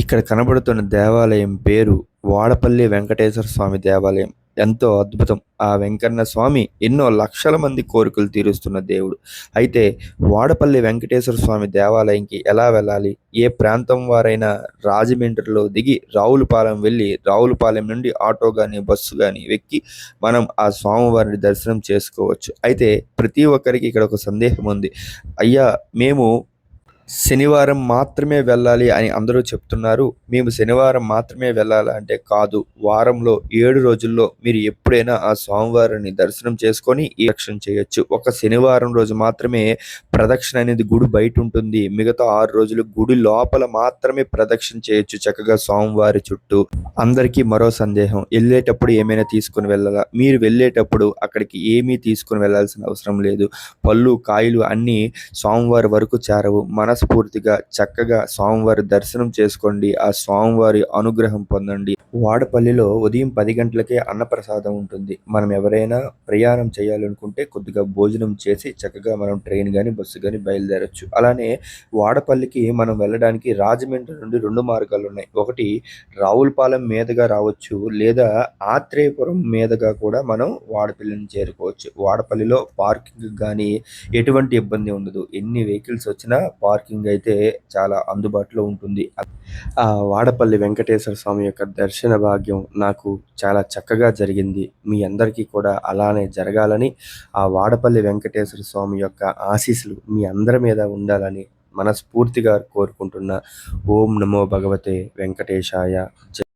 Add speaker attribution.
Speaker 1: ఇక్కడ కనబడుతున్న దేవాలయం పేరు వాడపల్లి వెంకటేశ్వర స్వామి దేవాలయం. ఎంతో అద్భుతం. ఆ వెంకన్న స్వామి ఎన్నో లక్షల మంది కోరికలు తీరుస్తున్న దేవుడు. అయితే వాడపల్లి వెంకటేశ్వర స్వామి దేవాలయంకి ఎలా వెళ్ళాలి? ఏ ప్రాంతం వారైనా రాజమండ్రిలో దిగి రావులపాలెం వెళ్ళి, రావులపాలెం నుండి ఆటో గాని, బస్సు గాని ఎక్కి మనం ఆ స్వామివారిని దర్శనం చేసుకోవచ్చు. అయితే ప్రతి ఒక్కరికి ఇక్కడ ఒక సందేహం ఉంది. అయ్యా, మేము శనివారం మాత్రమే వెళ్ళాలి అని అందరూ చెప్తున్నారు. మేము శనివారం మాత్రమే వెళ్ళాలా అంటే కాదు. వారంలో 7 రోజుల్లో మీరు ఎప్పుడైనా ఆ స్వామివారిని దర్శనం చేసుకొని ఈ దర్శనం చేయొచ్చు. ఒక శనివారం రోజు మాత్రమే ప్రదక్షిణ అనేది గుడి బయటుంటుంది. మిగతా 6 రోజులు గుడి లోపల మాత్రమే ప్రదక్షిణ చేయొచ్చు చక్కగా స్వామివారి చుట్టూ. అందరికీ మరో సందేహం. ఎళ్ళేటప్పుడు ఏమైనా తీసుకొని వెళ్ళాలా? మీరు వెళ్ళేటప్పుడు అక్కడికి ఏమీ తీసుకొని వెళ్ళాల్సిన అవసరం లేదు. పళ్ళు, కాయలు అన్నీ స్వామివారి వరకు చేరవు. మనస్ఫూర్తిగా చక్కగా స్వామివారి దర్శనం చేసుకోండి. ఆ స్వామివారి అనుగ్రహం పొందండి. వాడపల్లిలో ఉదయం 10 గంటలకే అన్నప్రసాదం ఉంటుంది. మనం ఎవరైనా ప్రయాణం చేయాలనుకుంటే కొద్దిగా భోజనం చేసి చక్కగా మనం ట్రైన్ గాని, బస్సు గాని బయలుదేరొచ్చు. అలానే వాడపల్లికి మనం వెళ్ళడానికి రాజమండ్రి నుండి 2 మార్గాలున్నాయి. ఒకటి రావులపాలెం మీదుగా రావచ్చు. లేదా ఆత్రేయపురం మీదుగా కూడా మనం వాడపల్లిని చేరుకోవచ్చు. వాడపల్లిలో పార్కింగ్‌కి గాని ఎటువంటి ఇబ్బంది ఉండదు. ఎన్ని వెహికల్స్ వచ్చినా పార్కింగ్ అయితే చాలా అందుబాటులో ఉంటుంది. ఆ వాడపల్లి వెంకటేశ్వర స్వామి యొక్క దర్శన భాగ్యం నాకు చాలా చక్కగా జరిగింది. మీ అందరికీ కూడా అలానే జరగాలని, ఆ వాడపల్లి వెంకటేశ్వర స్వామి యొక్క ఆశీస్సులు మీ అందరి మీద ఉండాలని మనస్ఫూర్తిగా కోరుకుంటున్నా. ఓం నమో భగవతే వెంకటేశాయ.